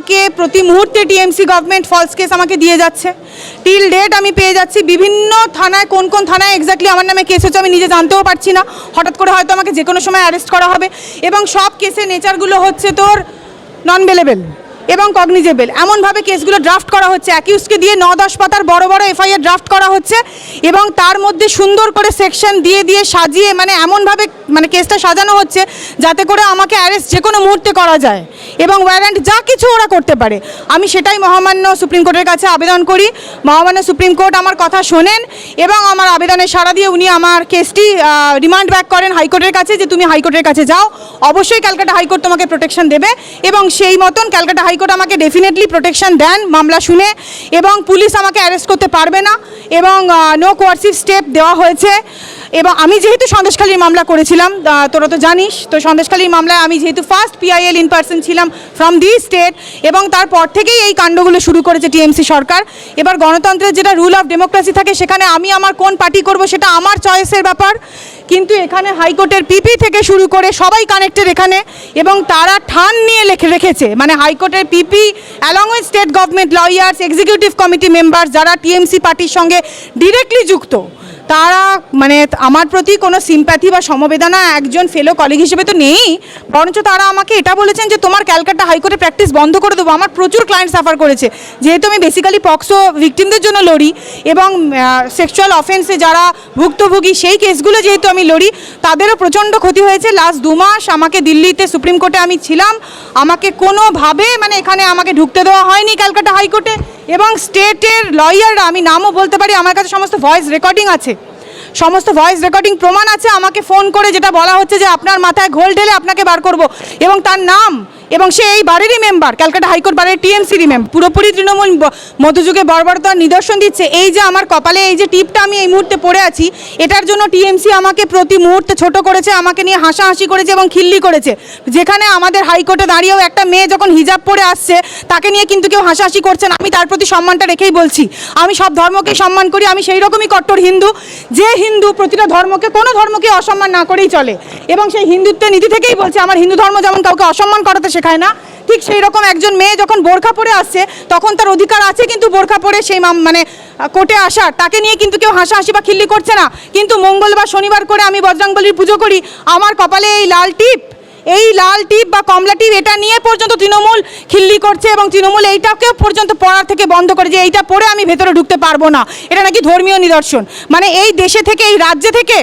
আমাকে প্রতি মুহূর্তে টিএমসি গভর্নমেন্ট ফলস কেস আমাকে দিয়ে যাচ্ছে। টিল ডেট আমি পেয়ে যাচ্ছি বিভিন্ন থানায়, কোন কোন থানায় এক্স্যাক্টলি আমার নামে কেস হচ্ছে আমি নিজে জানতেও পারছি না। হঠাৎ করে হয়তো আমাকে যে কোনো সময় অ্যারেস্ট করা হবে, এবং সব কেসের নেচারগুলো হচ্ছে তোর নন বেলেবেল এবং কগনিজেবল। এমনভাবে কেসগুলো ড্রাফট করা হচ্ছে, অ্যাকিউজকে দিয়ে 9-10 পাতার বড় বড় এফআইআর ড্রাফট করা হচ্ছে, এবং তার মধ্যে সুন্দর করে সেকশন দিয়ে দিয়ে সাজিয়ে মানে এমনভাবে মানে কেসটা সাজানো হচ্ছে যাতে করে আমাকে অ্যারেস্ট যে কোনো মুহূর্তে করা যায় এবং ওয়ারেন্ট যা কিছু ওরা করতে পারে। আমি সেটাই মহামান্য সুপ্রিম কোর্টের কাছে আবেদন করি। মহামান্য সুপ্রিম কোর্ট আমার কথা শোনেন এবং আমার আবেদনে সাড়া দিয়ে উনি আমার কেসটি রিমান্ড ব্যাক করেন হাইকোর্টের কাছে, যে তুমি হাইকোর্টের কাছে যাও, অবশ্যই ক্যালকাটা হাইকোর্ট তোমাকে প্রোটেকশন দেবে। এবং সেই মতন ক্যালকাটা হাইকোর্ট আমাকে ডেফিনেটলি প্রোটেকশন দেন মামলা শুনে, এবং পুলিশ আমাকে অ্যারেস্ট করতে পারবে না, এবং নো কোয়ার্সিভ স্টেপ দেওয়া হয়েছে। এবং আমি যেহেতু সন্দেশখালীর মামলা করেছিলাম, তোরা তো জানিস, তো সন্দেশখালীর মামলায় আমি যেহেতু ফার্স্ট পিআইএল ইন পার্সন ছিলাম ফ্রম দি স্টেট, এবং তারপর থেকেই এই কাণ্ডগুলো শুরু করেছে টিএমসি সরকার। এবার গণতন্ত্রের যেটা রুল অফ ডেমোক্রেসি থাকে, সেখানে আমি আমার কোন পার্টি করব সেটা আমার চয়েসের ব্যাপার, কিন্তু এখানে হাইকোর্টের পিপি থেকে শুরু করে সবাই কানেক্টেড এখানে, এবং তারা ঠান নিয়ে রেখেছে, মানে হাইকোর্টের PP along with state government lawyers, executive committee member যারা টিএমসি পার্টির সঙ্গে ডিরেক্টলি যুক্ত, তারা মানে আমার প্রতি কোনো সিম্প্যাথি বা সমবেদনা একজন ফেলো কলিগ হিসেবে তো নেই, বরঞ্চ তারা আমাকে এটা বলেছেন যে তোমার ক্যালকাটা হাইকোর্টে প্র্যাকটিস বন্ধ করে দেবো। আমার প্রচুর ক্লায়েন্ট সাফার করেছে, যেহেতু আমি বেসিক্যালি পক্সো ভিকটিমদের জন্য লড়ি, এবং সেক্সুয়াল অফেন্সে যারা ভুক্তভোগী সেই কেসগুলো যেহেতু আমি লড়ি, তাদেরও প্রচণ্ড ক্ষতি হয়েছে। লাস্ট 2 মাস আমাকে দিল্লিতে সুপ্রিম কোর্টে আমি ছিলাম, আমাকে কোনোভাবে মানে এখানে আমাকে ঢুকতে দেওয়া হয়নি ক্যালকাটা হাইকোর্টে, এবং স্টেটের লয়াররা, আমি নামও বলতে পারি, আমার কাছে সমস্ত ভয়েস রেকর্ডিং আছে, সমস্ত ভয়েস রেকর্ডিং প্রমাণ আছে, আমাকে ফোন করে যেটা বলা হচ্ছে যে আপনার মাথায় ঘোল ঢেলে আপনাকে বার করব, এবং তার নাম, এবং সে এই বারেরই মেম্বার, ক্যালকাটা হাইকোর্ট বারের টিএমসিরই মেম্বার, পুরোপুরি তৃণমূল মধ্যযুগে বর্বরতার নিদর্শন দিচ্ছে। এই যে আমার কপালে এই যে টিপটা আমি এই মুহূর্তে পড়ে আছি, এটার জন্য টিএমসি আমাকে প্রতি মুহূর্তে ছোট করেছে, আমাকে নিয়ে হাসাহাসি করেছে এবং খিল্লি করেছে। যেখানে আমাদের হাইকোর্টে দাঁড়িয়েও একটা মেয়ে যখন হিজাব পরে আসছে, তাকে নিয়ে কিন্তু কেউ হাসাহাসি করছে না। আমি তার প্রতি সম্মানটা রেখেই বলছি, আমি সব ধর্মকে সম্মান করি, আমি সেই রকমই কট্টর হিন্দু, যে হিন্দু প্রতিটা ধর্মকে, কোনো ধর্মকে অসম্মান না করেই চলে, এবং সেই হিন্দুত্বের নীতি থেকেই বলছে আমার হিন্দু ধর্ম যেমন কাউকে অসম্মান করাতে শেখায় না, ঠিক সেই রকম একজন মেয়ে যখন বোরখা পরে আসছে তখন তার অধিকার আছে কিন্তু বোরখা পরে সেই মানে কোর্টে আসার, তাকে নিয়ে কিন্তু কেউ হাসাহাসি বা খিল্লি করছে না। কিন্তু মঙ্গলবার শনিবার করে আমি বজরংবলীর পুজো করি, আমার কপালে এই লাল টিপ বা কমলা টিপ, এটা নিয়ে পর্যন্ত তৃণমূল খিল্লি করছে, এবং তৃণমূল এইটাকেও পর্যন্ত পড়ার থেকে বন্ধ করে, যে এইটা পড়ে আমি ভেতরে ঢুকতে পারবো না, এটা নাকি ধর্মীয় নিদর্শন। মানে এই দেশে থেকে, এই রাজ্যে থেকে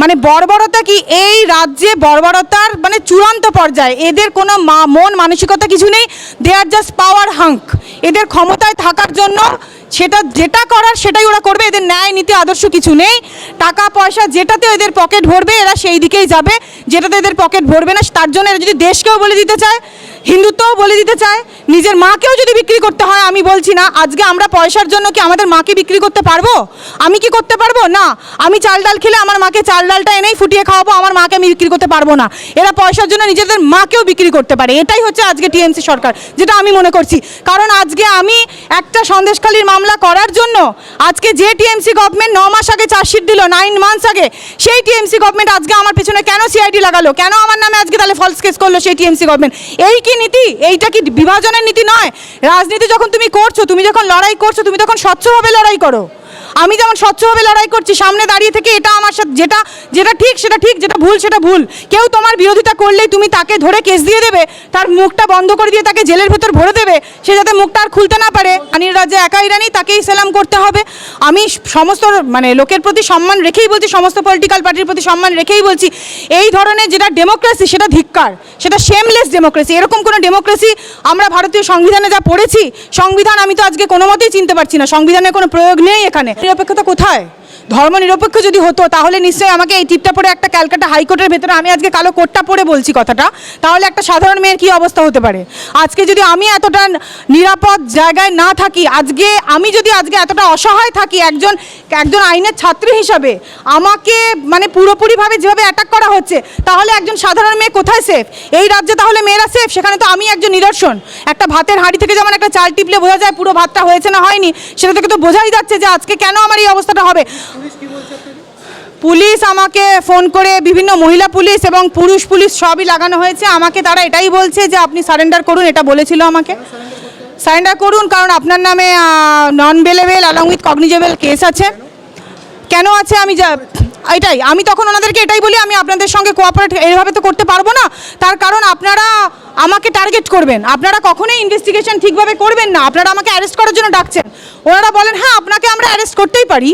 মানে বর্বরতা কি, এই রাজ্যে বর্বরতার মানে চূড়ান্ত পর্যায়ে, এদের কোনো মন মানসিকতা কিছু নেই, দে আর জাস্ট পাওয়ার হাঙ্ক। এদের ক্ষমতায় থাকার জন্য যেটা করার সেটাই ওরা করবে, এদের ন্যায় নীতি আদর্শ কিছু নেই। টাকা পয়সা যেটাতে এদের পকেট ভরবে এরা সেই দিকেই যাবে, যেটাতে এদের পকেট ভরবে না তার জন্য এরা যদি দেশকেও বলে দিতে চায়, হিন্দুত্বও বলে দিতে চায়, নিজের মাকেও যদি বিক্রি করতে হয়, আমি বলছি না আজকে আমরা পয়সার জন্য কি আমাদের মাকে বিক্রি করতে পারবো? আমি কি করতে পারবো? না। আমি চাল ডাল খেলে আমার মাকে চাল ডালটা এনেই ফুটিয়ে খাওয়াবো, আমার মাকে আমি বিক্রি করতে পারবো না। এরা পয়সার জন্য নিজেদের মাকেও বিক্রি করতে পারে, এটাই হচ্ছে আজকে টিএমসি সরকার, যেটা আমি মনে করছি। কারণ আজকে আমি একটা সন্দেশখালীর মামলা করার জন্য আজকে যে টিএমসি গভর্নমেন্ট 9 মাস আগে চার্জশিট দিল, 9 মান্থস আগে, সেই টিএমসি গভর্নমেন্ট আজকে আমার পেছনে কেন সিআইডি লাগালো, কেন আমার নামে আজকে তাহলে ফলস কেস করলো সেই টিএমসি গভর্নমেন্ট? এই কি নীতি? এইটা কি বিভাজনের নীতি নয়? রাজনীতি যখন তুমি করছো, তুমি যখন লড়াই করছো, তুমি তখন স্বচ্ছভাবে লড়াই করো। আমি যেমন স্বচ্ছভাবে লড়াই করছি, সামনে দাঁড়িয়ে থেকে এটা আমার সাথে যেটা ঠিক সেটা ঠিক, যেটা ভুল সেটা ভুল। কেউ তোমার বিরোধিতা করলেই তুমি তাকে ধরে কেস দিয়ে দেবে, তার মুখটা বন্ধ করে দিয়ে তাকে জেলের ভেতর ভরে দেবে, সে যাতে মুখটা আর খুলতে না পারে। রানীর রাজ্যে একাই রানী, তাকেই সেলাম করতে হবে। আমি সমস্ত মানে লোকের প্রতি সম্মান রেখেই বলছি, সমস্ত পলিটিক্যাল পার্টির প্রতি সম্মান রেখেই বলছি, এই ধরনের যেটা ডেমোক্রেসি সেটা ধিক্কার, সেটা শেমলেস ডেমোক্রেসি। এরকম কোনো ডেমোক্রেসি আমরা ভারতীয় সংবিধানে যা পড়েছি, সংবিধান আমি তো আজকে কোনো মতেই চিনতে পারছি না, সংবিধানের কোনো প্রয়োগ নেই এখানে। নিরপেক্ষতা কোথায়? ধর্ম নিরপেক্ষ যদি হতো তাহলে নিশ্চয়ই আমাকে এই টিপটা পরে একটা ক্যালকাটা হাইকোর্টের ভেতরে, আমি আজকে কালো কোটটা পরে বলছি কথাটা, তাহলে একটা সাধারণ মেয়ের কী অবস্থা হতে পারে? আজকে যদি আমি এতটা নিরাপদ জায়গায় না থাকি, আমি যদি আজকে এতটা অসহায় থাকি, একজন আইনের ছাত্রী হিসাবে আমাকে মানে পুরোপুরিভাবে যেভাবে অ্যাটাক করা হচ্ছে, তাহলে একজন সাধারণ মেয়ে কোথায় সেফ? এই রাজ্যে তাহলে মেয়েরা সেফ? সেখানে তো আমি একজন নিদর্শন। একটা ভাতের হাঁড়ি থেকে যেমন একটা চাল টিপলে বোঝা যায় পুরো ভাতটা হয়েছে না হয়নি, সেটা থেকে তো বোঝাই যাচ্ছে যে আজকে কেন আমার এই অবস্থাটা হবে। পুলিশ আমাকে ফোন করে, বিভিন্ন মহিলা পুলিশ এবং পুরুষ পুলিশ সবই লাগানো হয়েছে, আমাকে তারা এটাই বলছে যে আপনি সারেন্ডার করুন, এটা বলেছিল আমাকে। সারেন্ডার করুন, কারণ আপনার নামে নন bailable along with cognizable case আছে। কেন আছে আমি এটাই আমি তখন ওনাদেরকে এটাই বলি, আমি আপনাদের সঙ্গে কোঅপারেট এইভাবে তো করতে পারবো না, তার কারণ আপনারা আমাকে টার্গেট করবেন, আপনারা কখনোই ইনভেস্টিগেশন ঠিকভাবে করবেন না, আপনারা আমাকে অ্যারেস্ট করার জন্য ডাকছেন। ওনারা বলেন হ্যাঁ আপনাকে আমরা অ্যারেস্ট করতেই পারি,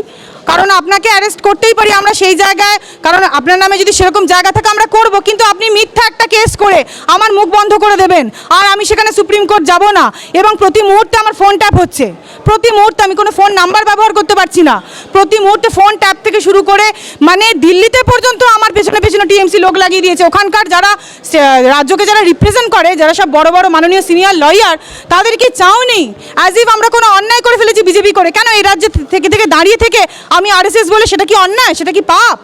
কারণ আপনাকে অ্যারেস্ট করতেই পারি আমরা সেই জায়গায়, কারণ আপনার নামে যদি সেরকম জায়গা থাকে আমরা করব, কিন্তু আপনি মিথ্যা একটা কেস করে আমার মুখ বন্ধ করে দেবেন, আর আমি সেখানে সুপ্রিম কোর্ট যাব না। এবং প্রতি মুহূর্তে আমার ফোন ট্যাপ হচ্ছে, প্রতি মুহূর্তে আমি কোনো ফোন নাম্বার ব্যবহার করতে পারছি না, প্রতি মুহূর্তে ফোন ট্যাপ থেকে শুরু করে মানে দিল্লিতে পর্যন্ত আমার পেছনে পেছনে টিএমসি লোক লাগিয়ে দিয়েছে। ওখানকার যারা রাজ্যকে যারা রিপ্রেজেন্ট করে, যারা সব বড় বড় মাননীয় সিনিয়র লয়ার, তাদেরকে চাওনি অ্যাজ ইফ আমরা কোনো অন্যায় করে ফেলেছি বিজেপি করে। কেন এই রাজ্যে থেকে দাঁড়িয়ে থেকে আমি আরএসএস বলে সেটা কি অন্যায়, সেটা কি পাপ?